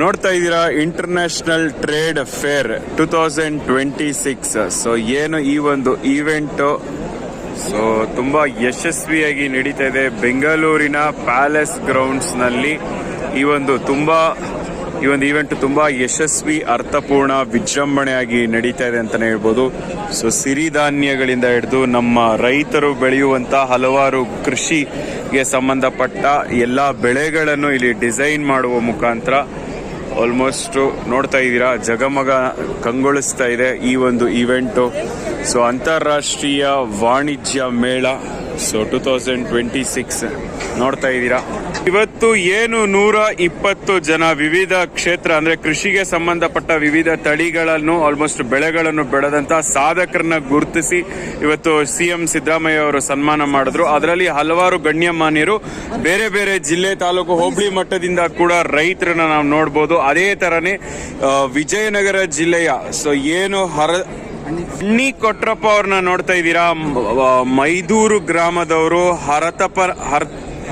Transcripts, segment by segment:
ನೋಡ್ತಾ ಇದ್ದೀರಾ international trade fair 2026. So ಏನು ಈ ಒಂದು ಈವೆಂಟು ಸೊ ತುಂಬಾ ಯಶಸ್ವಿಯಾಗಿ ನಡೀತಾ ಇದೆ ಬೆಂಗಳೂರಿನ ಪ್ಯಾಲೇಸ್ ಗ್ರೌಂಡ್ಸ್ ನಲ್ಲಿ. ಈ ಒಂದು ಈವೆಂಟ್ ತುಂಬಾ ಯಶಸ್ವಿ, ಅರ್ಥಪೂರ್ಣ, ವಿಜೃಂಭಣೆಯಾಗಿ ನಡೀತಾ ಇದೆ ಅಂತಾನೆ ಹೇಳ್ಬೋದು. ಸೊ ಸಿರಿಧಾನ್ಯಗಳಿಂದ ಹಿಡಿದು ನಮ್ಮ ರೈತರು ಬೆಳೆಯುವಂತ ಹಲವಾರು ಕೃಷಿಗೆ ಸಂಬಂಧಪಟ್ಟ ಎಲ್ಲಾ ಬೆಳೆಗಳನ್ನು ಇಲ್ಲಿ ಡಿಸೈನ್ ಮಾಡುವ ಮುಖಾಂತರ ಆಲ್ಮೋಸ್ಟ್ ನೋಡ್ತಾ ಇದ್ದೀರಾ ಜಗಮಗ ಕಂಗೊಳಿಸ್ತಾ ಇದೆ ಈ ಒಂದು ಈವೆಂಟು. ಸೊ ಅಂತಾರಾಷ್ಟ್ರೀಯ ವಾಣಿಜ್ಯ ಮೇಳ ಸೊ 2026 ನೋಡ್ತಾ ಇದ್ದೀರಾ. ಇವತ್ತು ಏನು 120 ಜನ ವಿವಿಧ ಕ್ಷೇತ್ರ ಅಂದ್ರೆ ಕೃಷಿಗೆ ಸಂಬಂಧಪಟ್ಟ ವಿವಿಧ ತಳಿಗಳನ್ನು ಆಲ್ಮೋಸ್ಟ್ ಬೆಳೆಗಳನ್ನು ಬೆಳೆದಂತ ಸಾಧಕರನ್ನ ಗುರುತಿಸಿ ಇವತ್ತು ಸಿಎಂ ಸಿದ್ದರಾಮಯ್ಯ ಅವರು ಸನ್ಮಾನ ಮಾಡಿದ್ರು. ಅದರಲ್ಲಿ ಹಲವಾರು ಗಣ್ಯಮಾನ್ಯರು ಬೇರೆ ಬೇರೆ ಜಿಲ್ಲೆ, ತಾಲೂಕು, ಹೋಬಳಿ ಮಟ್ಟದಿಂದ ಕೂಡ ರೈತರನ್ನ ನಾವು ನೋಡಬಹುದು. ಅದೇ ತರನೇ ವಿಜಯನಗರ ಜಿಲ್ಲೆಯ ಸೊ ಏನು ಹಣ್ಣಿ ಕೊಟ್ರಪ್ಪ ಅವ್ರನ್ನ ನೋಡ್ತಾ ಇದ್ದೀರಾ. ಮೈದೂರು ಗ್ರಾಮದವರು,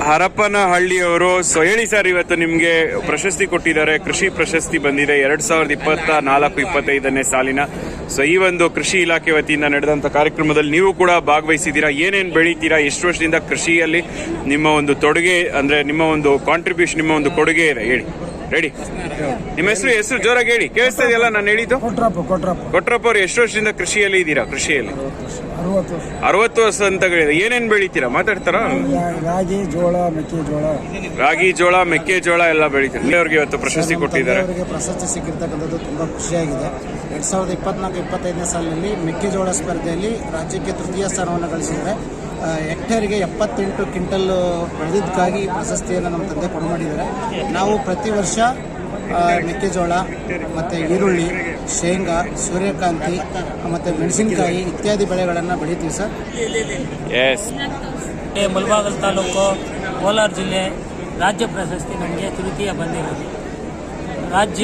ಹರಪನಹಳ್ಳಿಯವರು. ಸೊ ಹೇಳಿ ಸರ್, ಇವತ್ತು ನಿಮ್ಗೆ ಪ್ರಶಸ್ತಿ ಕೊಟ್ಟಿದ್ದಾರೆ, ಕೃಷಿ ಪ್ರಶಸ್ತಿ ಬಂದಿದೆ 2024-25ನೇ ಸಾಲಿನ. ಸೊ ಈ ಒಂದು ಕೃಷಿ ಇಲಾಖೆ ವತಿಯಿಂದ ನಡೆದಂತ ಕಾರ್ಯಕ್ರಮದಲ್ಲಿ ನೀವು ಕೂಡ ಭಾಗವಹಿಸಿದ್ದೀರಾ. ಏನೇನ್ ಬೆಳೀತೀರಾ, ಎಷ್ಟು ವರ್ಷದಿಂದ ಕೃಷಿಯಲ್ಲಿ ನಿಮ್ಮ ಒಂದು ತೊಡುಗೆ ಅಂದ್ರೆ ನಿಮ್ಮ ಒಂದು ಕಾಂಟ್ರಿಬ್ಯೂಷನ್, ನಿಮ್ಮ ಒಂದು ಕೊಡುಗೆ ಇದೆ, ಹೇಳಿ. ರೆಡಿ? ನಿಮ್ಮ ಹೆಸರು ಜೋರಾಗಿ ಹೇಳಿ, ಕೇಳಿಸ್ತಾ ಇದೆಯಲ್ಲ ನಾನು ಹೇಳಿದ್ದು? ಕೊಟ್ರಪ್ಪ ಅವ್ರು ಎಷ್ಟು ವರ್ಷದಿಂದ ಕೃಷಿಯಲ್ಲಿ ಇದ್ದೀರಾ? ಕೃಷಿಯಲ್ಲಿ 60 ವರ್ಷ ಅಂತ ಹೇಳಿದ್ರೆ ಏನೇನ್ ಬೆಳಿತೀರಾ? ಮಾತಾಡ್ತಾರ? ರಾಗಿ, ಜೋಳ, ಮೆಕ್ಕೆಜೋಳ ಎಲ್ಲ ಬೆಳಿತೀರಾ. ಅವ್ರಿಗೆ ಇವತ್ತು ಪ್ರಶಸ್ತಿ ಕೊಟ್ಟಿದ್ದಾರೆ. ಪ್ರಶಸ್ತಿ ಸಿಕ್ಕಿರ್ತಕ್ಕಂಥದ್ದು ತುಂಬಾ ಖುಷಿಯಾಗಿದೆ. 2024-25ನೇ ಸಾಲಿನಲ್ಲಿ ಮೆಕ್ಕೆಜೋಳ ಸ್ಪರ್ಧೆಯಲ್ಲಿ ರಾಜ್ಯಕ್ಕೆ ತೃತೀಯ ಸ್ಥಾನವನ್ನು ಗಳಿಸಿದ್ದಾರೆ. ಹೆಕ್ಟೇರ್ಗೆ 78 ಕ್ವಿಂಟಲ್ ಬೆಳೆದಿದ್ದಕ್ಕಾಗಿ ಪ್ರಶಸ್ತಿಯನ್ನು ನಮ್ಮ ತಂದೆ ಕೊಡು ಮಾಡಿದ್ದಾರೆ. ನಾವು ಪ್ರತಿ ವರ್ಷ ಮೆಕ್ಕೆಜೋಳ ಮತ್ತು ಈರುಳ್ಳಿ, ಶೇಂಗಾ, ಸೂರ್ಯಕಾಂತಿ ಮತ್ತು ಮೆಣಸಿನಕಾಯಿ ಇತ್ಯಾದಿ ಬೆಳೆಗಳನ್ನು ಬೆಳಿತೀವಿ ಸರ್. ಮುಳಬಾಗಿಲು ತಾಲೂಕು, ಕೋಲಾರ ಜಿಲ್ಲೆ ರಾಜ್ಯ ಪ್ರಶಸ್ತಿ ನಮಗೆ ತೃತೀಯ ಬಂದಿರೋದು.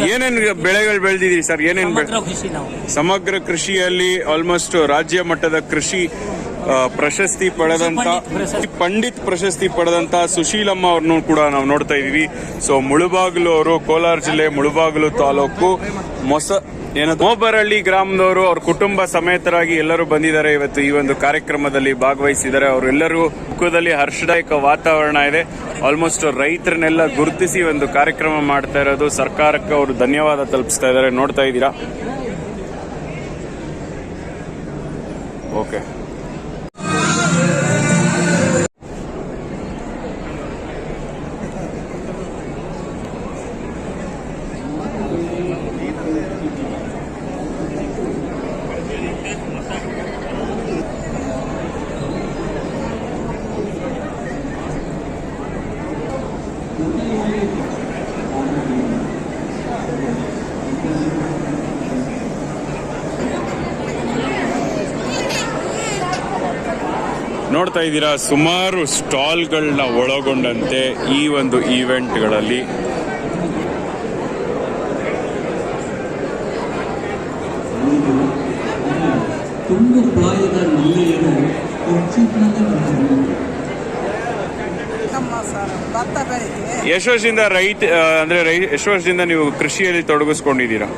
ಏನೇನು ಬೆಳೆಗಳು ಬೆಳೆದಿದ್ದೀರಿ ಸರ್? ಏನೇನು ಕೃಷಿ ನಾವು ಸಮಗ್ರ ಕೃಷಿಯಲ್ಲಿ ಆಲ್ಮೋಸ್ಟ್ ರಾಜ್ಯ ಮಟ್ಟದ ಕೃಷಿ ಪ್ರಶಸ್ತಿ ಪಡೆದಂತ ಪಂಡಿತ್ ಪ್ರಶಸ್ತಿ ಪಡೆದಂತ ಸುಶೀಲಮ್ಮ ಅವ್ರನ್ನು ಕೂಡ ನಾವು ನೋಡ್ತಾ ಇದೀವಿ. ಸೊ ಮುಳಬಾಗಿಲು ಅವರು, ಕೋಲಾರ ಜಿಲ್ಲೆ ಮುಳಬಾಗಿಲು ತಾಲೂಕು ಮೋಬರಹಳ್ಳಿ ಗ್ರಾಮದವರು, ಅವ್ರ ಕುಟುಂಬ ಸಮೇತರಾಗಿ ಎಲ್ಲರೂ ಬಂದಿದ್ದಾರೆ. ಇವತ್ತು ಈ ಒಂದು ಕಾರ್ಯಕ್ರಮದಲ್ಲಿ ಭಾಗವಹಿಸಿದ್ದಾರೆ. ಅವರೆಲ್ಲರೂ ಮುಖದಲ್ಲಿ ಹರ್ಷದಾಯಕ ವಾತಾವರಣ ಇದೆ. ಆಲ್ಮೋಸ್ಟ್ ರೈತರನ್ನೆಲ್ಲ ಗುರುತಿಸಿ ಒಂದು ಕಾರ್ಯಕ್ರಮ ಮಾಡ್ತಾ ಇರೋದು. ಸರ್ಕಾರಕ್ಕೆ ಅವರು ಧನ್ಯವಾದ ತಲುಪಿಸ್ತಾ ಇದ್ದಾರೆ. ನೋಡ್ತಾ ಇದ್ದೀರಾ? ಓಕೆ. ನೋಡ್ತಾ ಇದ್ದೀರಾ ಸುಮಾರು ಸ್ಟಾಲ್ಗಳನ್ನ ಒಳಗೊಂಡಂತೆ ಈ ಒಂದು ಈವೆಂಟ್ಗಳಲ್ಲಿ ಎಷ್ಟು ವರ್ಷದಿಂದ ಎಷ್ಟು ವರ್ಷದಿಂದ ನೀವು ಕೃಷಿಯಲ್ಲಿ ತೊಡಗಿಸ್ಕೊಂಡಿದ್ದೀರಾ?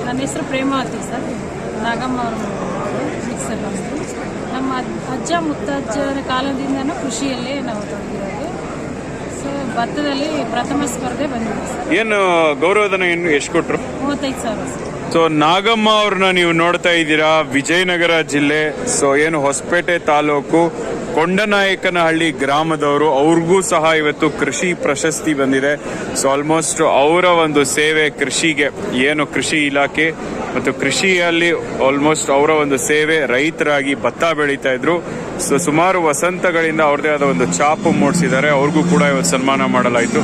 ನನ್ನ ಹೆಸರು ಪ್ರೇಮ ಅಂತ ಸರ್. ನಾಗಮ್ಮ ಅವರು ನಮ್ಮ ಅಜ್ಜ ಮುತ್ತಜ್ಜರ ಕಾಲದಿಂದನೂ ಕೃಷಿಯಲ್ಲೇ ನಾವು ತೊಡಗಿರೋದು. ಸೊ ಭತ್ತದಲ್ಲಿ ಪ್ರಥಮ ಸ್ಪರ್ಧೆ ಬಂದಿದೆ ಸರ್. ಏನು ಗೌರವಧನ ಎಷ್ಟು ಕೊಟ್ಟರು? 35,000 ಸರ್. ಸೊ ನಾಗಮ್ಮ ಅವ್ರನ್ನ ನೀವು ನೋಡ್ತಾ ಇದ್ದೀರಾ. ವಿಜಯನಗರ ಜಿಲ್ಲೆ, ಸೊ ಏನು ಹೊಸಪೇಟೆ ತಾಲೂಕು ಕೊಂಡನಾಯಕನಹಳ್ಳಿ ಗ್ರಾಮದವರು. ಅವ್ರಿಗೂ ಸಹ ಇವತ್ತು ಕೃಷಿ ಪ್ರಶಸ್ತಿ ಬಂದಿದೆ. ಸೊ ಆಲ್ಮೋಸ್ಟ್ ಅವರ ಒಂದು ಸೇವೆ ಕೃಷಿಗೆ, ಏನು ಕೃಷಿ ಇಲಾಖೆ ಮತ್ತು ಕೃಷಿಯಲ್ಲಿ ಆಲ್ಮೋಸ್ಟ್ ಅವರ ಒಂದು ಸೇವೆ, ರೈತರಾಗಿ ಭತ್ತ ಬೆಳೀತಾ ಇದ್ರು. ಸೊ ಸುಮಾರು ವಸಂತಗಳಿಂದ ಅವ್ರದೇ ಆದ ಒಂದು ಛಾಪು ಮೂಡಿಸಿದ್ದಾರೆ. ಅವ್ರಿಗೂ ಕೂಡ ಇವತ್ತು ಸನ್ಮಾನ ಮಾಡಲಾಯಿತು.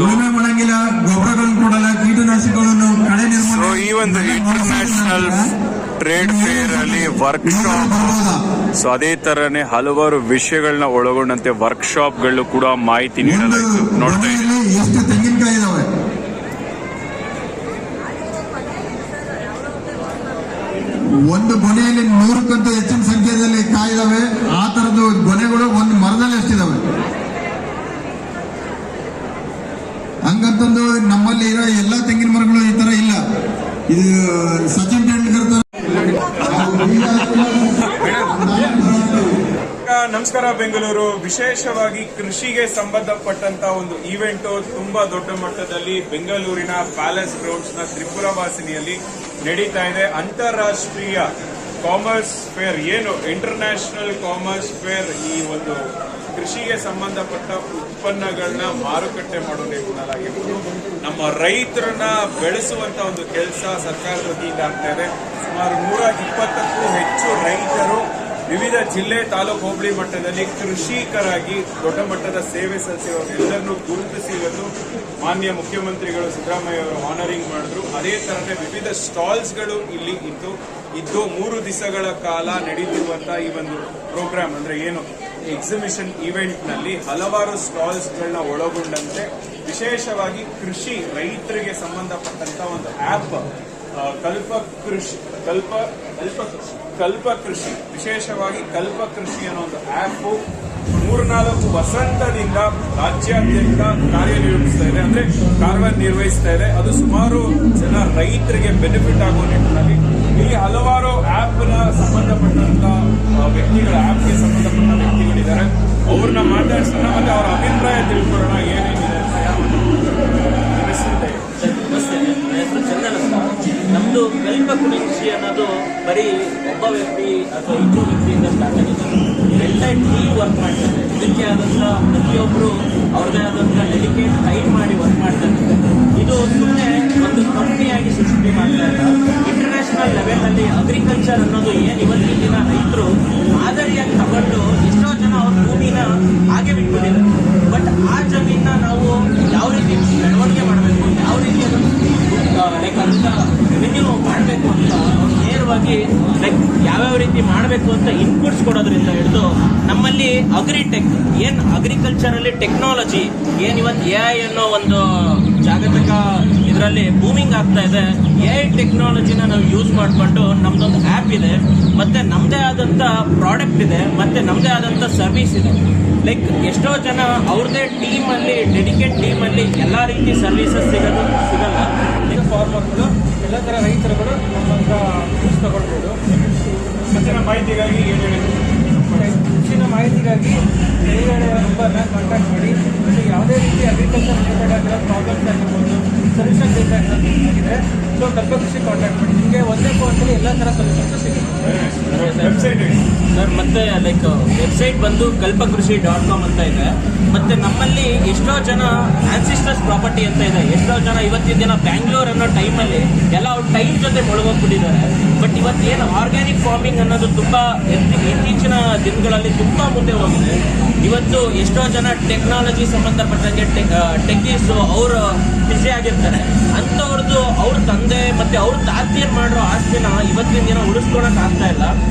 ಉಳುಮೆ ಮಾಡಂಗಿಲ್ಲ, ಗೊಬ್ಬರಗಳನ್ನು ಕೊಡಲ್ಲ, ಕೀಟನಾಶಕಗಳನ್ನು ಕಳೆ ಸೊ ಈ ಒಂದು ಇಂಟರ್ನ್ಯಾಷನಲ್ ಟ್ರೇಡ್ ಫೇರ್ ಅಲ್ಲಿ ವರ್ಕ್ಶಾಪ್, ಸೊ ಅದೇ ತರನೇ ಹಲವಾರು ವಿಷಯಗಳನ್ನ ಒಳಗೊಂಡಂತೆ ವರ್ಕ್ಶಾಪ್ ಗಳು ಕೂಡ ಮಾಹಿತಿ ನೀಡಲಾಯಿತು. ನೋಡ್ತಾ ಇದ್ದೀವಿ ಎಷ್ಟು ತೆಂಗಿನಕಾಯಿ ಇದಾವೆ, ಒಂದು ಗೊನೆಯಲ್ಲಿ 100ಕ್ಕಿಂತ ಹೆಚ್ಚಿನ ಸಂಖ್ಯೆಯಲ್ಲಿ ಕಾಯಿದಾವೆ. ಆ ತರದ್ದು ಗೊನೆಗಳು ಒಂದು ಮರದಲ್ಲಿ ಎಷ್ಟಿದಾವೆ. ಹಂಗಂತಂದು ನಮ್ಮಲ್ಲಿ ಇರೋ ಎಲ್ಲಾ ತೆಂಗಿನ ಮರಗಳು ಈ ತರ ಇಲ್ಲ. ಇದು ಸಚಿನ್ ತೆಂಡೂಲ್ಕರ್ ತರ. ನಮಸ್ಕಾರ ಬೆಂಗಳೂರು. ವಿಶೇಷವಾಗಿ ಕೃಷಿಗೆ ಸಂಬಂಧಪಟ್ಟಂತ ಒಂದು ಇವೆಂಟ್ ತುಂಬಾ ದೊಡ್ಡ ಮಟ್ಟದಲ್ಲಿ ಬೆಂಗಳೂರಿನ ಪ್ಯಾಲೇಸ್ ಗ್ರೌಂಡ್ಸ್ ನ ತ್ರಿಪುರ ವಾಸಿನಿಯಲ್ಲಿ ನಡೀತಾ ಇದೆ. ಅಂತಾರಾಷ್ಟ್ರೀಯ ಕಾಮರ್ಸ್ ಫೇರ್, ಏನು ಇಂಟರ್ನ್ಯಾಷನಲ್ ಕಾಮರ್ಸ್ ಫೇರ್, ಈ ಒಂದು ಕೃಷಿಗೆ ಸಂಬಂಧಪಟ್ಟ ಉತ್ಪನ್ನಗಳನ್ನ ಮಾರುಕಟ್ಟೆ ಮಾಡೋ ನಿಟ್ಟಿನಲ್ಲಾಗಿರ್ಬೋದು, ನಮ್ಮ ರೈತರನ್ನ ಬೆಳೆಸುವಂತ ಒಂದು ಕೆಲಸ ಸರ್ಕಾರದ ವತಿಯಿಂದ ಆಗ್ತಾ ಇದೆ. ಸುಮಾರು 120ಕ್ಕೂ ಹೆಚ್ಚು ರೈತರು ವಿವಿಧ ಜಿಲ್ಲೆ, ತಾಲೂಕು, ಹೋಬಳಿ ಮಟ್ಟದಲ್ಲಿ ಕೃಷಿಕರಾಗಿ ದೊಡ್ಡ ಮಟ್ಟದ ಸೇವೆ ಸಲ್ಲಿಸಿರೋರೆಲ್ಲರನ್ನೂ ಗುರುತಿಸಿ ಇವತ್ತು ಮಾನ್ಯ ಮುಖ್ಯಮಂತ್ರಿಗಳು ಸಿದ್ದರಾಮಯ್ಯ ಅವರು ಆನರಿಂಗ್ ಮಾಡಿದ್ರು. ಅದೇ ತರನೇ ವಿವಿಧ ಸ್ಟಾಲ್ಸ್ಗಳು ಇಲ್ಲಿ ಇದ್ದು 3 ದಿವಸಗಳ ಕಾಲ ನಡೀತಿರುವಂತಹ ಈ ಒಂದು ಪ್ರೋಗ್ರಾಮ್, ಅಂದ್ರೆ ಏನು ಎಕ್ಸಿಬಿಷನ್ ಇವೆಂಟ್ ನಲ್ಲಿ ಹಲವಾರು ಸ್ಟಾಲ್ಸ್ಗಳನ್ನ ಒಳಗೊಂಡಂತೆ ವಿಶೇಷವಾಗಿ ಕೃಷಿ ರೈತರಿಗೆ ಸಂಬಂಧಪಟ್ಟಂತ ಒಂದು ಆಪ್ ಕಲ್ಪ ಕೃಷಿ, ವಿಶೇಷವಾಗಿ ಕಲ್ಪ ಕೃಷಿ ಅನ್ನೋ ಒಂದು ಆಪ್ 3-4 ವಸಂತದಿಂದ ರಾಜ್ಯಾದ್ಯಂತ ಕಾರ್ಯನಿರ್ವಹಿಸ್ತಾ ಇದೆ. ಅದು ಸುಮಾರು ಜನ ರೈತರಿಗೆ ಬೆನಿಫಿಟ್ ಆಗೋ ನಿಟ್ಟಿನಲ್ಲಿ ಇಲ್ಲಿ ಹಲವಾರು ಆಪ್ಗೆ ಸಂಬಂಧಪಟ್ಟಂತ ವ್ಯಕ್ತಿಗಳಿದ್ದಾರೆ. ಅವ್ರನ್ನ ಮಾತಾಡ್ಸೋಣ, ಮತ್ತೆ ಅವರ ಅಭಿಪ್ರಾಯ ತಿಳ್ಕೊಳ್ಳೋಣ ಏನೇನಿದೆ ಅಂತ. ನಮಸ್ತೆ, ನನ್ನ ಹೆಸರು ಚಂದನ್ ಅಂತ. ನಮ್ದು ಕಲ್ಪ ಕೃಷಿ ಅನ್ನೋದು ಬರೀ ಒಬ್ಬ ವ್ಯಕ್ತಿ ಅಥವಾ ಇನ್ನೊಂದು ವ್ಯಕ್ತಿಯಿಂದ ಸ್ಟಾರ್ಟ್ ಆಗಿದೆ. ಎಂಟೈರ್ ಟೀಮ್ ವರ್ಕ್ ಮಾಡ್ತಾರೆ. ಇದಕ್ಕೆ ಆದಂತ ಪ್ರತಿಯೊಬ್ಬರು ಅವ್ರದೇ ಆದಂತ ಡೆಡಿಕೇಟ್ ಟೈಮ್ ಮಾಡಿ ವರ್ಕ್ ಮಾಡ್ತಾರೆ. ಇದು ಸುಮ್ಮನೆ ಒಂದು ಕಂಪ್ನಿಯಾಗಿ ಸೃಷ್ಟಿ ಮಾಡ್ತಾ ಇಲ್ಲ. ಇಂಟರ್ನ್ಯಾಷನಲ್ ಲೆವೆಲ್ ಅಲ್ಲಿ ಅಗ್ರಿಕಲ್ಚರ್ ಅನ್ನೋದು ಏನ್ ಇವತ್ತಿನ ದಿನ ರೈತರು ಮಾದರಿಯಾಗಿ ತಗೊಂಡು ಎಷ್ಟೋ ಜನ ಅವ್ರ ಭೂಮಿನ ಹಾಗೆ ಬಿಟ್ಬಿಟ್ಟಿದ್ದಾರೆ. ಬಟ್ ಆ ಜಮೀನ ನಾವು ಯಾವ ರೀತಿ ಬೆಳವಣಿಗೆ ಮಾಡಬೇಕು, ಯಾವ ರೀತಿ ಲೈಕ್ ಅಂತ ರೆವಿನ್ಯೂ ಮಾಡಬೇಕು ಅಂತ ನೇರವಾಗಿ ಲೈಕ್ ಯಾವ್ಯಾವ ರೀತಿ ಮಾಡಬೇಕು ಅಂತ ಇನ್ಪುಟ್ಸ್ ಕೊಡೋದ್ರಿಂದ ಹಿಡಿದು ನಮ್ಮಲ್ಲಿ ಅಗ್ರಿಟೆಕ್, ಏನ್ ಅಗ್ರಿಕಲ್ಚರ್ ಅಲ್ಲಿ ಟೆಕ್ನಾಲಜಿ ಏನ್ ಇವತ್ತು AI ಅನ್ನೋ ಒಂದು ಜಾಗತಿಕ ಇದರಲ್ಲಿ ಬೂಮಿಂಗ್ ಆಗ್ತಾ ಇದೆ. AI ಟೆಕ್ನಾಲಜಿನ ನಾವು ಯೂಸ್ ಮಾಡಿಕೊಂಡು ನಮ್ದೊಂದು ಆ್ಯಪ್ ಇದೆ, ಮತ್ತೆ ನಮ್ಮದೇ ಆದಂತ ಪ್ರಾಡಕ್ಟ್ ಇದೆ, ಮತ್ತೆ ನಮ್ಮದೇ ಆದಂತ ಸರ್ವಿಸ್ ಇದೆ. ಲೈಕ್ ಎಷ್ಟೋ ಜನ ಅವ್ರದೇ ಟೀಮ್ ಅಲ್ಲಿ, ಡೆಡಿಕೇಟ್ ಟೀಮ್ ಅಲ್ಲಿ ಎಲ್ಲಾ ರೀತಿ ಸರ್ವಿಸಸ್ ಸಿಗಲ್ಲ. ಫಾರ್ಮರ್ಗಳು ಎಲ್ಲ ಥರ ರೈತರುಗಳು ನಮ್ಮಂತ ಯೂಸ್ ತಗೊಳ್ಬೋದು. ಹೆಚ್ಚಿನ ಮಾಹಿತಿಗಾಗಿ ಏನು ಹೇಳಿದ್ರು? ಹೆಚ್ಚಿನ ಮಾಹಿತಿಗಾಗಿ ಮೇಲ್ಗಡೆ ನಂಬರ್ನ ಕಾಂಟ್ಯಾಕ್ಟ್ ಮಾಡಿ. ಮತ್ತು ಯಾವುದೇ ರೀತಿ ಅಗ್ರಿಕಲ್ಚರ್ ರಿಲೇಟೆಡ್ ಆಗಿರೋ ಪ್ರಾಬ್ಲಮ್ಸ್ ಆಗಿರ್ಬೋದು, ಸೊಲ್ಯೂಷನ್ ಬೇಕಾಗಿದೆ, ಸೊ ಕಲ್ಪ ಕೃಷಿ ಕಾಂಟ್ಯಾಕ್ಟ್ ಮಾಡಿ. ನಿಮಗೆ ಒಂದೇ ಫೋನಲ್ಲಿ ಎಲ್ಲ ಥರ ಸೊಲ್ಯೂಷನ್ಸ್ ಸಿಗುತ್ತೆ. ವೆಬ್ಸೈಟ್ ಸರ್, ಮತ್ತೆ ಲೈಕ್ ವೆಬ್ಸೈಟ್ ಬಂದು ಕಲ್ಪಕೃಷಿ.com ಅಂತ ಇದೆ. ಮತ್ತೆ ನಮ್ಮಲ್ಲಿ ಎಷ್ಟೋ ಜನ ಆನ್ಸಿಸ್ಟರ್ಸ್ ಪ್ರಾಪರ್ಟಿ ಅಂತ ಇದೆ. ಎಷ್ಟೋ ಜನ ಇವತ್ತಿನ ದಿನ ಬ್ಯಾಂಗ್ಳೂರ್ ಅನ್ನೋ ಟೈಮಲ್ಲಿ ಎಲ್ಲ ಅವ್ರ ಟೈಮ್ ಜೊತೆ ಮುಳುಗೋಗ್ಬಿಟ್ಟಿದ್ದಾರೆ. ಬಟ್ ಇವತ್ತೇನು ಆರ್ಗ್ಯಾನಿಕ್ ಫಾರ್ಮಿಂಗ್ ಅನ್ನೋದು ತುಂಬಾ ಇತ್ತೀಚಿನ ದಿನಗಳಲ್ಲಿ ತುಂಬಾ ಮುಂದೆ ಹೋಗಿದೆ. ಇವತ್ತು ಎಷ್ಟೋ ಜನ ಟೆಕ್ನಾಲಜಿ ಸಂಬಂಧಪಟ್ಟಂಗೆ ಟೆಕ್ಕೀಸ್ ಅವರು ಬಿಸಿ ಆಗಿರ್ತಾರೆ. ಅಂಥವ್ರದ್ದು ಅವ್ರ ತಂದೆ ಮತ್ತೆ ಅವ್ರ ತಾತಿಯರು ಮಾಡಿರೋ ಆಸ್ತಿನ ಇವತ್ತಿನ ದಿನ ಉಳಿಸ್ಕೊಳಕ್ ಆಗ್ತಾ ಇಲ್ಲ.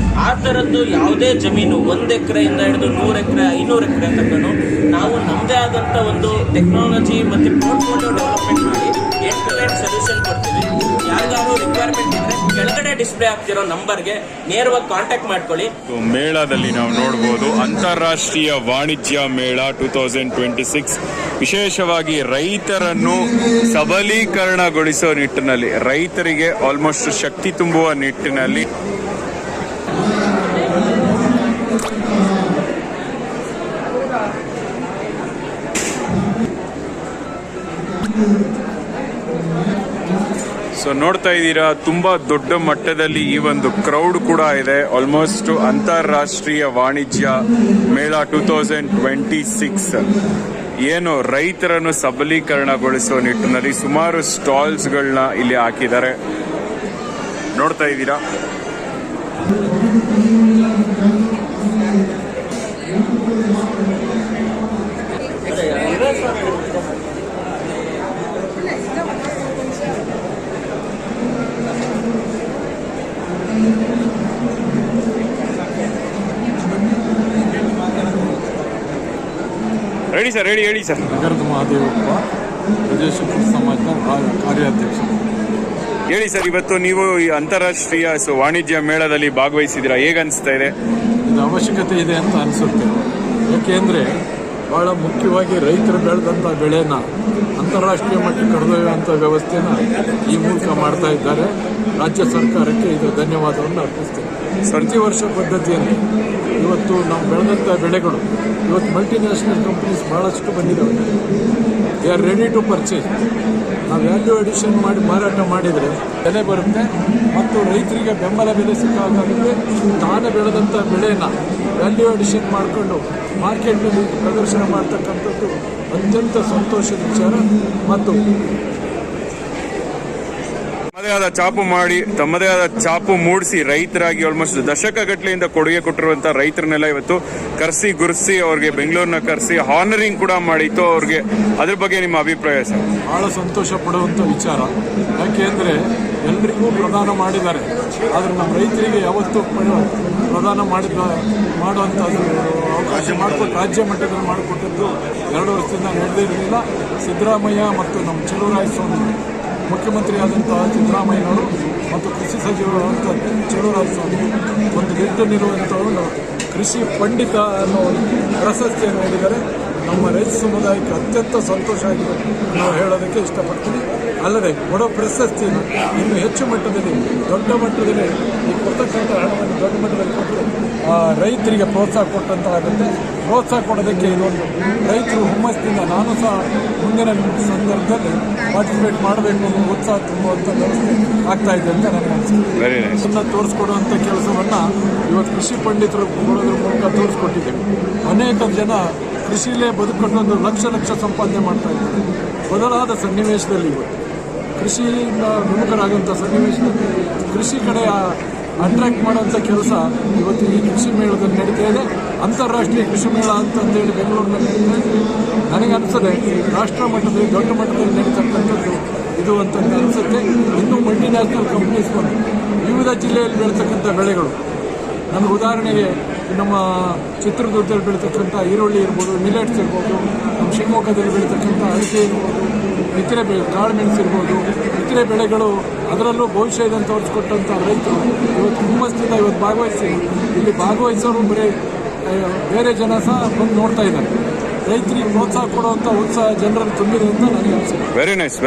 ಆ ಥರದ್ದು ಯಾವುದೇ ಜಮೀನು 1 ಎಕರೆಯಿಂದ ಹಿಡಿದು 100 ಎಕರೆ 500 ಎಕರೆ ತನಕನು ನಾವು ನಮ್ಮದೇ ಆದಂಥ ಒಂದು ಟೆಕ್ನಾಲಜಿ ಮತ್ತು ಪೋರ್ಟ್ಫೋಲಿಯೋ ಡೆವಲಪ್ಮೆಂಟ್ ಮಾಡಿ ಎಂಡ್ ಸೊಲ್ಯೂಷನ್ ಕೊಡ್ತೀವಿ. ಯಾರಿಗಾದ್ರು ರಿಕ್ವೈರ್ಮೆಂಟ್ ಇದ್ರೆ ಕೆಳಗಡೆ ಡಿಸ್ಪ್ಲೇ ಆಗ್ತಿರೋ ನಂಬರ್ಗೆ ನೇರವಾಗಿ ಕಾಂಟ್ಯಾಕ್ಟ್ ಮಾಡ್ಕೊಳ್ಳಿ. ಮೇಳದಲ್ಲಿ ನಾವು ನೋಡಬಹುದು ಅಂತಾರಾಷ್ಟ್ರೀಯ ವಾಣಿಜ್ಯ ಮೇಳ 2026 ವಿಶೇಷವಾಗಿ ರೈತರನ್ನು ಸಬಲೀಕರಣಗೊಳಿಸೋ ನಿಟ್ಟಿನಲ್ಲಿ, ರೈತರಿಗೆ ಆಲ್ಮೋಸ್ಟ್ ಶಕ್ತಿ ತುಂಬುವ ನಿಟ್ಟಿನಲ್ಲಿ ಸೊ ನೋಡ್ತಾ ಇದ್ದೀರಾ, ತುಂಬಾ ದೊಡ್ಡ ಮಟ್ಟದಲ್ಲಿ ಈ ಒಂದು ಕ್ರೌಡ್ ಕೂಡ ಇದೆ. ಆಲ್ಮೋಸ್ಟ್ ಅಂತಾರಾಷ್ಟ್ರೀಯ ವಾಣಿಜ್ಯ ಮೇಳ 2026 ಏನು ರೈತರನ್ನು ಸಬಲೀಕರಣಗೊಳಿಸುವ ನಿಟ್ಟಿನಲ್ಲಿ ಸುಮಾರು ಸ್ಟಾಲ್ಸ್ಗಳನ್ನ ಇಲ್ಲಿ ಹಾಕಿದ್ದಾರೆ. ನೋಡ್ತಾ ಇದ್ದೀರಾ. ಹೇಳಿ ಸರ್, ಹೇಳಿ ಸರ್. ನಗರದ ಮಹಾದೇವಪ್ಪ, ಪ್ರದೇಶ ಸಮಾಜದ ಕಾರ್ಯಾಧ್ಯಕ್ಷ. ಹೇಳಿ ಸರ್, ಇವತ್ತು ನೀವು ಈ ಅಂತಾರಾಷ್ಟ್ರೀಯ ವಾಣಿಜ್ಯ ಮೇಳದಲ್ಲಿ ಭಾಗವಹಿಸಿದ್ದೀರಾ, ಹೇಗೆ ಅನಿಸ್ತಾ ಇದೆ? ಇದು ಅವಶ್ಯಕತೆ ಇದೆ ಅಂತ ಅನಿಸುತ್ತೆ. ಯಾಕೆಂದರೆ ಭಾಳ ಮುಖ್ಯವಾಗಿ ರೈತರು ಬೆಳೆದಂಥ ಬೆಳೆನ ಅಂತಾರಾಷ್ಟ್ರೀಯ ಮಟ್ಟಕ್ಕೆ ಕರೆದೊಯ್ಯುವಂಥ ವ್ಯವಸ್ಥೆನ ಈ ಮೂಲಕ ಮಾಡ್ತಾ ಇದ್ದಾರೆ. ರಾಜ್ಯ ಸರ್ಕಾರಕ್ಕೆ ಇದು ಧನ್ಯವಾದವನ್ನು ಅರ್ಪಿಸ್ತೇನೆ. ಪ್ರತಿ ವರ್ಷ ಪದ್ಧತಿಯಲ್ಲಿ ಇವತ್ತು ನಾವು ಬೆಳೆದಂಥ ಬೆಳೆಗಳು ಇವತ್ತು ಮಲ್ಟಿನ್ಯಾಷನಲ್ ಕಂಪನೀಸ್ ಭಾಳಷ್ಟು ಬಂದಿದ್ದಾವೆ. They are ready to purchase. ನಾವು ವ್ಯಾಲ್ಯೂ ಅಡಿಷನ್ ಮಾಡಿ ಮಾರಾಟ ಮಾಡಿದರೆ ಬೆಲೆ ಬರುತ್ತೆ ಮತ್ತು ರೈತರಿಗೆ ಬೆಂಬಲ ಬೆಲೆ ಸಿಕ್ಕಾಗುತ್ತೆ. ತಾನೇ ಬೆಳೆದಂಥ ಬೆಳೆನ ವ್ಯಾಲ್ಯೂ ಅಡಿಷನ್ ಮಾಡಿಕೊಂಡು ಮಾರ್ಕೆಟ್ನಲ್ಲಿ ಪ್ರದರ್ಶನ ಮಾಡ್ತಕ್ಕಂಥದ್ದು ಅತ್ಯಂತ ಸಂತೋಷದ ವಿಚಾರ. ಮತ್ತು ತಮ್ಮದೇ ಆದ ಚಾಪು ಮೂಡಿಸಿ ರೈತರಾಗಿ ಆಲ್ಮೋಸ್ಟ್ ದಶಕಗಟ್ಟಲೆಯಿಂದ ಕೊಡುಗೆ ಕೊಟ್ಟಿರುವಂತಹ ರೈತರನ್ನೆಲ್ಲ ಇವತ್ತು ಕರೆಸಿ ಗುರುಸಿ ಅವ್ರಿಗೆ ಬೆಂಗಳೂರಿನ ಕರೆಸಿ ಹಾನರಿಂಗ್ ಕೂಡ ಮಾಡಿತ್ತು ಅವ್ರಿಗೆ. ಅದ್ರ ಬಗ್ಗೆ ನಿಮ್ಮ ಅಭಿಪ್ರಾಯ ಸರ್? ಬಹಳ ಸಂತೋಷ ಪಡುವಂಥ ವಿಚಾರ. ಯಾಕೆಂದರೆ ಎಲ್ರಿಗೂ ಪ್ರದಾನ ಮಾಡಿದ್ದಾರೆ, ಆದರೆ ನಮ್ಮ ರೈತರಿಗೆ ಯಾವತ್ತೂ ಪ್ರದಾನ ಮಾಡುವಂಥದ್ದು ಅವಕಾಶ ಮಾಡಿಕೊಟ್ಟು ರಾಜ್ಯ ಮಟ್ಟದಲ್ಲಿ ಮಾಡಿಕೊಟ್ಟದ್ದು 2 ವರ್ಷದಿಂದ ನಡೆದಿರಲಿಲ್ಲ. ಸಿದ್ದರಾಮಯ್ಯ ಮತ್ತು ನಮ್ಮ ಚಲುವರಾಯಸ್ವಾಮಿ ಮುಖ್ಯಮಂತ್ರಿ ಆದಂತಹ ಸಿದ್ದರಾಮಯ್ಯನವರು ಮತ್ತು ಕೃಷಿ ಸಚಿವರಾದಂಥ ಚಲುವರಾಯಸ್ವಾಮಿ ಒಂದು ನಿರ್ಧರಿರುವಂಥವರು ಕೃಷಿ ಪಂಡಿತ ಅನ್ನೋ ಪ್ರಶಸ್ತಿಯನ್ನು ನೀಡಿದ್ದಾರೆ. ನಮ್ಮ ರೈತ ಸಮುದಾಯಕ್ಕೆ ಅತ್ಯಂತ ಸಂತೋಷ ಆಗಿದೆ ನಾವು ಹೇಳೋದಕ್ಕೆ ಇಷ್ಟಪಡ್ತೀನಿ. ಅಲ್ಲದೆ ಕೊಡೋ ಪ್ರಶಸ್ತಿಯನ್ನು ಇನ್ನು ಹೆಚ್ಚು ಮಟ್ಟದಲ್ಲಿ ದೊಡ್ಡ ಮಟ್ಟದಲ್ಲಿ ಈ ಕೊಡ್ತಕ್ಕಂಥ ಹಣವನ್ನು ದೊಡ್ಡ ಮಟ್ಟದಲ್ಲಿ ಕೊಟ್ಟರೆ ರೈತರಿಗೆ ಪ್ರೋತ್ಸಾಹ ಕೊಟ್ಟಂತಾಗುತ್ತೆ. ಪ್ರೋತ್ಸಾಹ ಕೊಡೋದಕ್ಕೆ ಇದೊಂದು ರೈತರು ಹುಮ್ಮಸ್ಸಿನಿಂದ ನಾನು ಸಹ ಮುಂದಿನ ಸಂದರ್ಭದಲ್ಲಿ ಪಾರ್ಟಿಸಿಪೇಟ್ ಮಾಡಬೇಕು ಅನ್ನೋ ಉತ್ಸಾಹ ತುಂಬುವಂಥ ವ್ಯವಸ್ಥೆ ಆಗ್ತಾ ಇದೆ ಅಂತ ನನಗೆ ಅನಿಸುತ್ತೆ. ಇದನ್ನು ತೋರಿಸ್ಕೊಡುವಂಥ ಕೆಲಸವನ್ನು ಇವತ್ತು ಕೃಷಿ ಪಂಡಿತರು ಕೊಡೋದ್ರ ಮೂಲಕ ತೋರಿಸ್ಕೊಟ್ಟಿದ್ದೇವೆ. ಅನೇಕ ಜನ ಕೃಷಿಲೇ ಬದುಕೊಂಡು ಲಕ್ಷ ಸಂಪಾದನೆ ಮಾಡ್ತಾ ಇದ್ದಾರೆ. ಬದಲಾದ ಸನ್ನಿವೇಶದಲ್ಲಿ ಇವತ್ತು ಕೃಷಿಯಿಂದ ವಿಮುಖರಾಗುವಂಥ ಸನ್ನಿವೇಶದಲ್ಲಿ ಕೃಷಿ ಕಡೆ ಅಟ್ರಾಕ್ಟ್ ಮಾಡುವಂಥ ಕೆಲಸ ಇವತ್ತು ಈ ಕೃಷಿ ಮೇಳದಲ್ಲಿ ನಡೀತಾ ಇದೆ. ಅಂತಾರಾಷ್ಟ್ರೀಯ ಕೃಷಿ ಮೇಳ ಅಂತಂದೇಳಿ ಬೆಂಗಳೂರಿನಲ್ಲಿ ನಡೀತಾ ಇದೆ. ನನಗೆ ಅನಿಸ್ತದೆ ರಾಷ್ಟ್ರ ಮಟ್ಟದಲ್ಲಿ ದೊಡ್ಡ ಮಟ್ಟದಲ್ಲಿ ನಡೀತಕ್ಕಂಥದ್ದು ಇದು ಅಂತಂದು ಅನಿಸುತ್ತೆ. ಇನ್ನೂ ಮಲ್ಟಿನ್ಯಾಷನಲ್ ಕಂಪ್ನೀಸ್ ಬಂದು ವಿವಿಧ ಜಿಲ್ಲೆಯಲ್ಲಿ ಬೆಳೀತಕ್ಕಂಥ ಬೆಳೆಗಳು, ನನಗೆ ಉದಾಹರಣೆಗೆ ನಮ್ಮ ಚಿತ್ರದುರ್ಗದಲ್ಲಿ ಬೆಳೀತಕ್ಕಂಥ ಈರುಳ್ಳಿ ಇರ್ಬೋದು, ಮಿಲೆಟ್ಸ್ ಇರ್ಬೋದು, ನಮ್ಮ ಶಿವಮೊಗ್ಗದಲ್ಲಿ ಬೆಳೀತಕ್ಕಂಥ ಅಡಿಕೆ ಇರ್ಬೋದು, ಇತರೆ ಕಾಳುಮೆಣಸು ಇರ್ಬೋದು, ಇತರೆ ಬೆಳೆಗಳು ಅದರಲ್ಲೂ ಭವಿಷ್ಯ ಇದೆ ಅಂತ ತೋರಿಸ್ಕೊಟ್ಟಂಥ ರೈತರು ಇವತ್ತು ಹುಮ್ಮಸ್ಸಿಂದ ಇವತ್ತು ಭಾಗವಹಿಸಿ ಇಲ್ಲಿ ಭಾಗವಹಿಸೋರು ಬರೀ ಬೇರೆ ಜನ ಸಹ ಬಂದು ನೋಡ್ತಾ ಇದ್ದಾರೆ. ರೈತರಿಗೆ ಪ್ರೋತ್ಸಾಹ ಕೊಡುವಂಥ ಉತ್ಸಾಹ ಜನರಲ್ಲಿ ತುಂಬಿದೆ ಅಂತ ನನಗೆ ಅನಿಸುತ್ತೆ. Very nice.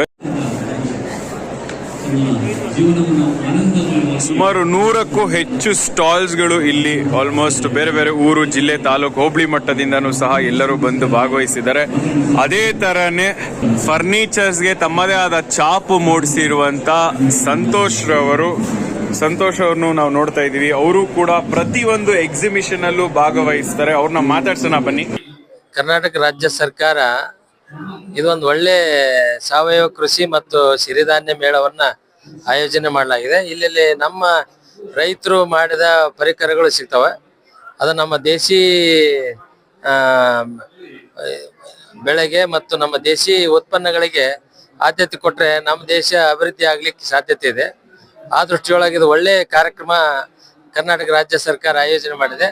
ಸುಮಾರು 100ಕ್ಕೂ ಹೆಚ್ಚು ಸ್ಟಾಲ್ಸ್ಗಳು ಇಲ್ಲಿ ಆಲ್ಮೋಸ್ಟ್ ಬೇರೆ ಬೇರೆ ಊರು, ಜಿಲ್ಲೆ, ತಾಲೂಕು, ಹೋಬಳಿ ಮಟ್ಟದಿಂದನೂ ಸಹ ಎಲ್ಲರೂ ಬಂದು ಭಾಗವಹಿಸಿದ್ದಾರೆ. ಅದೇ ತರನೇ ಫರ್ನಿಚರ್ಸ್ಗೆ ತಮ್ಮದೇ ಆದ ಛಾಪು ಮೂಡಿಸಿರುವಂತ ಸಂತೋಷ್ ಅವ್ರನ್ನು ನಾವು ನೋಡ್ತಾ ಇದ್ದೀವಿ. ಅವರು ಕೂಡ ಪ್ರತಿಯೊಂದು ಎಕ್ಸಿಬಿಷನ್ ಅಲ್ಲೂ ಭಾಗವಹಿಸ್ತಾರೆ. ಅವ್ರನ್ನ ಮಾತಾಡ್ಸೋಣ ಬನ್ನಿ. ಕರ್ನಾಟಕ ರಾಜ್ಯ ಸರ್ಕಾರ ಇದೊಂದು ಒಳ್ಳೆ ಸಾವಯವ ಕೃಷಿ ಮತ್ತು ಸಿರಿಧಾನ್ಯ ಮೇಳವನ್ನ ಆಯೋಜನೆ ಮಾಡಲಾಗಿದೆ. ಇಲ್ಲಿ ನಮ್ಮ ರೈತರು ಮಾಡಿದ ಪರಿಕರಗಳು ಸಿಗ್ತವೆ. ಅದು ನಮ್ಮ ದೇಶಿ ಬೆಳೆಗೆ ಮತ್ತು ನಮ್ಮ ದೇಶಿ ಉತ್ಪನ್ನಗಳಿಗೆ ಆದ್ಯತೆ ಕೊಟ್ಟರೆ ನಮ್ಮ ದೇಶ ಅಭಿವೃದ್ಧಿ ಆಗ್ಲಿಕ್ಕೆ ಸಾಧ್ಯತೆ ಇದೆ. ಆ ದೃಷ್ಟಿಯೊಳಗೆ ಇದು ಒಳ್ಳೆ ಕಾರ್ಯಕ್ರಮ ಕರ್ನಾಟಕ ರಾಜ್ಯ ಸರ್ಕಾರ ಆಯೋಜನೆ ಮಾಡಿದೆ.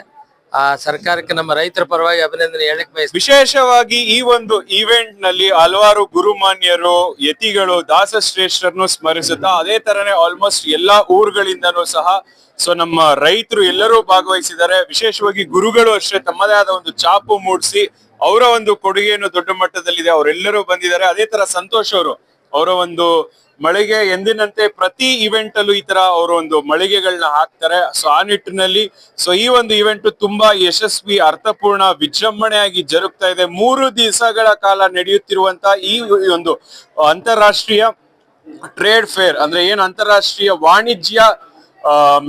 ಆ ಸರ್ಕಾರಕ್ಕೆ ನಮ್ಮ ರೈತರ ಪರವಾಗಿ ಅಭಿನಂದನೆ ಹೇಳಕ್ ಬಯಸ್ತೀನಿ. ವಿಶೇಷವಾಗಿ ಈ ಒಂದು ಇವೆಂಟ್ ನಲ್ಲಿ ಹಲವಾರು ಗುರುಮಾನ್ಯರು, ಯತಿಗಳು, ದಾಸಶ್ರೇಷ್ಠರನ್ನು ಸ್ಮರಿಸುತ್ತಾ ಅದೇ ತರನೇ ಆಲ್ಮೋಸ್ಟ್ ಎಲ್ಲಾ ಊರುಗಳಿಂದನೂ ಸಹ ನಮ್ಮ ರೈತರು ಎಲ್ಲರೂ ಭಾಗವಹಿಸಿದ್ದಾರೆ. ವಿಶೇಷವಾಗಿ ಗುರುಗಳು ಅಷ್ಟೇ ತಮ್ಮದೇ ಆದ ಒಂದು ಛಾಪು ಮೂಡಿಸಿ ಅವರ ಒಂದು ಕೊಡುಗೆಯನ್ನು ದೊಡ್ಡ ಮಟ್ಟದಲ್ಲಿದೆ. ಅವರೆಲ್ಲರೂ ಬಂದಿದ್ದಾರೆ. ಅದೇ ತರ ಸಂತೋಷ್ ಅವರ ಒಂದು ಮಳಿಗೆ ಎಂದಿನಂತೆ ಪ್ರತಿ ಇವೆಂಟ್ ಅಲ್ಲೂ ಈ ತರ ಅವರು ಒಂದು ಮಳಿಗೆಗಳನ್ನ ಹಾಕ್ತಾರೆ. ಆ ನಿಟ್ಟಿನಲ್ಲಿ ಈ ಒಂದು ಇವೆಂಟ್ ತುಂಬಾ ಯಶಸ್ವಿ, ಅರ್ಥಪೂರ್ಣ, ವಿಜೃಂಭಣೆಯಾಗಿ ಜರುಗ್ತಾ ಇದೆ. 3 ದಿವಸಗಳ ಕಾಲ ನಡೆಯುತ್ತಿರುವಂತ ಈ ಒಂದು ಅಂತಾರಾಷ್ಟ್ರೀಯ ಟ್ರೇಡ್ ಫೇರ್ ಅಂದ್ರೆ ಏನು ಅಂತಾರಾಷ್ಟ್ರೀಯ ವಾಣಿಜ್ಯ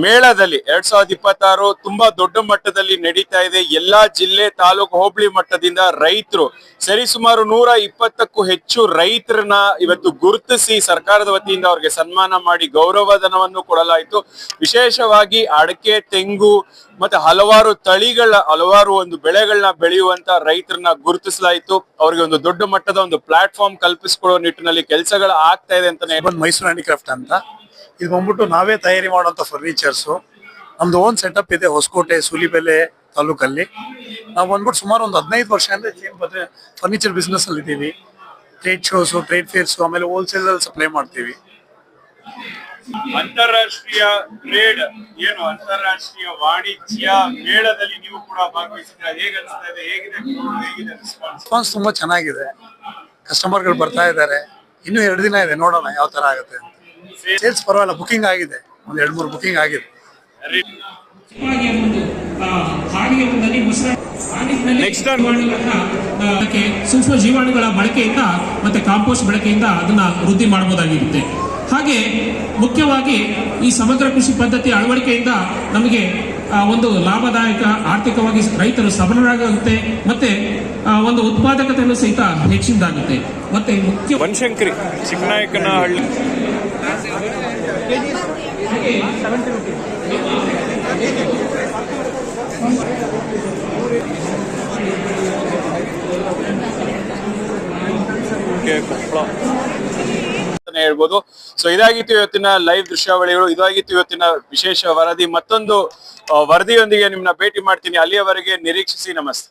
ಮೇಳದಲ್ಲಿ 2026 ತುಂಬಾ ದೊಡ್ಡ ಮಟ್ಟದಲ್ಲಿ ನಡೀತಾ ಇದೆ. ಎಲ್ಲಾ ಜಿಲ್ಲೆ, ತಾಲೂಕು, ಹೋಬಳಿ ಮಟ್ಟದಿಂದ ರೈತರು ಸರಿಸುಮಾರು 120ಕ್ಕೂ ಹೆಚ್ಚು ರೈತರನ್ನ ಇವತ್ತು ಗುರುತಿಸಿ ಸರ್ಕಾರದ ವತಿಯಿಂದ ಅವ್ರಿಗೆ ಸನ್ಮಾನ ಮಾಡಿ ಗೌರವಧನವನ್ನು ಕೊಡಲಾಯಿತು. ವಿಶೇಷವಾಗಿ ಅಡಕೆ, ತೆಂಗು ಮತ್ತೆ ಹಲವಾರು ಒಂದು ಬೆಳೆಗಳನ್ನ ಬೆಳೆಯುವಂತ ರೈತರನ್ನ ಗುರುತಿಸಲಾಯಿತು. ಅವ್ರಿಗೆ ಒಂದು ದೊಡ್ಡ ಮಟ್ಟದ ಒಂದು ಪ್ಲಾಟ್ಫಾರ್ಮ್ ಕಲ್ಪಿಸಿಕೊಡೋ ನಿಟ್ಟಿನಲ್ಲಿ ಕೆಲಸಗಳು ಆಗ್ತಾ ಇದೆ ಅಂತಾನೆ. ಮೈಸೂರು ಹ್ಯಾಂಡಿಕ್ರಾಫ್ಟ್ ಅಂತ ಇದು ಬಂದ್ಬಿಟ್ಟು ನಾವೇ ತಯಾರಿ ಮಾಡುವಂತ ಫರ್ನಿಚರ್ಸ್. ನಮ್ದು ಓನ್ ಸೆಟಪ್ ಇದೆ. ಹೊಸಕೋಟೆ, ಸೂಲಿಬೆಲೆ, ತಾಲೂಕಲ್ಲಿ. ನಾವು ಬಂದ್ಬಿಟ್ಟು ಸುಮಾರು ಒಂದು 15 ವರ್ಷದಿಂದ ಫರ್ನಿಚರ್ ಬಿಸ್ನೆಸ್ ಅಲ್ಲಿ ಇದ್ದೀವಿ. ಟ್ರೇಡ್ ಶೋಸ್, ಟ್ರೇಡ್ ಫೇರ್ಸ್, ಆಮೇಲೆ ಹೋಲ್ಸೇಲ್ ಅಲ್ಲಿ ಸಪ್ಲೈ ಮಾಡ್ತೀವಿ. ಅಂತಾರಾಷ್ಟ್ರೀಯ ಟ್ರೇಡ್ ಏನು ಅಂತಾರಾಷ್ಟ್ರೀಯ ವಾಣಿಜ್ಯ ಮೇಳದಲ್ಲಿ ನೀವು ಕೂಡ ಭಾಗವಹಿಸಿದ್ರೆ ಹೇಗೆ ಅನಿಸ್ತಾ ಇದೆ? ಹೇಗಿದೆ ರೆಸ್ಪಾನ್ಸ್? ತುಂಬಾ ಚೆನ್ನಾಗಿದೆ. ಕಸ್ಟಮರ್ಗಳು ಬರ್ತಾ ಇದ್ದಾರೆ. ಇನ್ನೂ 2 ದಿನ ಇದೆ, ನೋಡೋಣ ಯಾವ ತರ ಆಗುತ್ತೆ ಅಂತ. ಸೇಲ್ಸ್ ಪರವಾಗಿಲ್ಲ, ಬುಕಿಂಗ್ ಆಗಿದೆ, ಒಂದು 2-3 ಬುಕಿಂಗ್ ಆಗಿದೆ. ಸೂಕ್ಷ್ಮ ಜೀವಾಣುಗಳ ಬಳಕೆಯಿಂದ ಮತ್ತೆ ಕಾಂಪೋಸ್ಟ್ ಬಳಕೆಯಿಂದ ಅದನ್ನ ವೃದ್ಧಿ ಮಾಡಬಹುದಾಗಿರುತ್ತೆ. ಹಾಗೆ ಮುಖ್ಯವಾಗಿ ಈ ಸಮಗ್ರ ಕೃಷಿ ಪದ್ಧತಿ ಅಳವಡಿಕೆಯಿಂದ ನಮಗೆ ಒಂದು ಲಾಭದಾಯಕ, ಆರ್ಥಿಕವಾಗಿ ರೈತರು ಸಬಲರಾಗುತ್ತೆ, ಮತ್ತೆ ಒಂದು ಉತ್ಪಾದಕತೆಯನ್ನು ಸಹಿತ ಹೆಚ್ಚಿನದಾಗುತ್ತೆ. ಮತ್ತೆ ಮುಖ್ಯ ಬನಶಂಕರಿ ಚಿಕ್ಕನಾಯಕನಹಳ್ಳಿ ಹೇಳ್ಬೋದು. ಸೊ ಇದಾಗಿತ್ತು ಇವತ್ತಿನ ಲೈವ್ ದೃಶ್ಯಾವಳಿಗಳು, ಇದಾಗಿತ್ತು ಇವತ್ತಿನ ವಿಶೇಷ ವರದಿ. ಮತ್ತೊಂದು ವರದಿಯೊಂದಿಗೆ ನಿಮ್ಮನ್ನ ಭೇಟಿ ಮಾಡ್ತೀನಿ. ಅಲ್ಲಿಯವರೆಗೆ ನಿರೀಕ್ಷಿಸಿ. ನಮಸ್ತೆ.